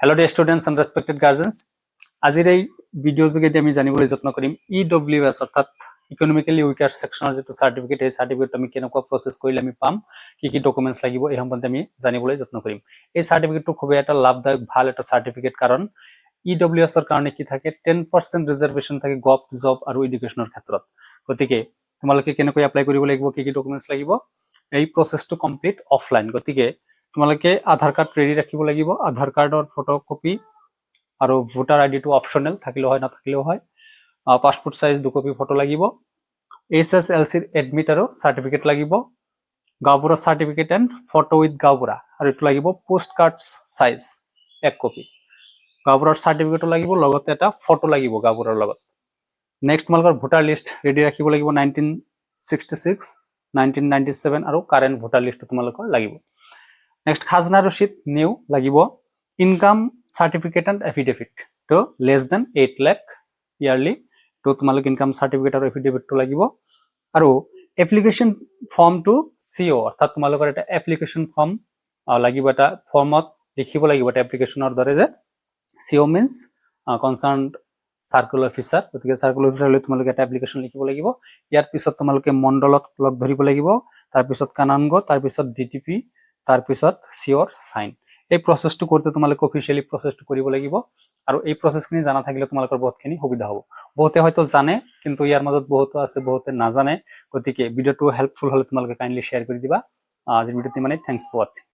Hello dear students and respected guardians. আজিৰ এই video যোগেদি আমি জানিবলৈ যত্ন কৰিম EWS অৰ্থাৎ ইকোনমিক্যালি উইকাৰ সেকশনৰ যেটো সাৰ্টিফিকেট এই সাৰ্টিফিকেট আমি কেনেকুৱা প্ৰসেস কৰিলে আমি পাম কি ডকুমেন্টস লাগিব এই সম্বন্ধে আমি জানিবলৈ যত্ন কৰিম এই সাৰ্টিফিকেটটো খুব এটা লাভদায়ক ভাল এটা সাৰ্টিফিকেট কাৰণ EWS এৰ কাৰণে কি থাকে 10% ৰিজাৰ্ভেশন থাকে গভট জব আৰু এডুকেশনৰ ক্ষেত্ৰত গতিকে তোমালোকে কেনেকৈ এপ্লাই কৰিব লাগিব কি ডকুমেন্টস লাগিব এই প্ৰসেসটো কমপ্লিট অফলাইন গতিকে তোমালোকে আধাৰ কাৰ্ড ৰেডি ৰাখিব লাগিব আধাৰ কাৰ্ডৰ ফটোকপি আৰু ভোটাৰ আইডি টু অপশনাল থাকিলে হয় না থাকিলেও হয় পাসপোৰ্ট সাইজ 2 কপি ফটো লাগিব এসএসএলসি ৰ এডমিট আৰু সাৰ্টিফিকেট লাগিব গাঁওবুঢ়া সাৰ্টিফিকেট এন্ড ফটো উইথ গাঁওবুঢ়া আৰু এটো লাগিব পোস্ট কাৰ্ডস সাইজ 1 কপি গাঁওবুঢ়াৰ সাৰ্টিফিকেটও লাগিব লগতে এটা ফটো লাগিব গাঁওবুঢ়াৰ লগত নেক্সট তোমালোকৰ ভোটাৰ লিষ্ট ৰেডি ৰাখিব লাগিব 1966 1997 আৰু কাৰেন্ট ভোটাৰ লিষ্ট তোমালোকৰ লাগিব নেক্সট খাজনা ৰসিদ নিউ লাগিব ইনকাম সার্টিফিকেট এন্ড এফিডেভিট তো লেস দেন 8 লাখ ইয়ারলি তো তোমালোক ইনকাম সার্টিফিকেট আৰু এফিডেভিট তো লাগিব আৰু এপ্লিকেশন ফৰ্ম টু সিও অৰ্থাৎ তোমালোকৰ এটা এপ্লিকেশন ফৰ্ম লাগিব এটা ফৰ্মত লিখিব লাগিব এটা এপ্লিকেশনৰ দৰে যে সিও মিন্স কনসাৰ্নড সাৰ্কেল অফিসাৰ গতিকে সাৰ্কেল অফিসাৰলৈ তোমালোকে এটা এপ্লিকেশন লিখিব লাগিব ইয়াৰ পিছত তোমালোকে মণ্ডলত লগ ধৰিব লাগিব তাৰ পিছত কানানগো তাৰ পিছত ডিটিপি তাৰ পিছত সিওৰ সাইন এই প্ৰসেসটো কৰতে তোমালোকে অফিশিয়ালি প্ৰসেসটো কৰিব লাগিব আৰু এই প্ৰসেসখিনি জানা থাকিলে তোমালোকৰ বহুতখিনি সুবিধা হ'ব বহুতে হয়তো জানে কিন্তু ইয়াৰ মাজত বহুতো আছে বহুতে নাজানে গতিকে ভিডিওটো হেল্পফুল হলে তোমালোকে কাইন্ডলি শেয়ার কৰি দিবা আজিৰ ভিডিওতে মানে থ্যাঙ্কস ফৰ ওয়াচিং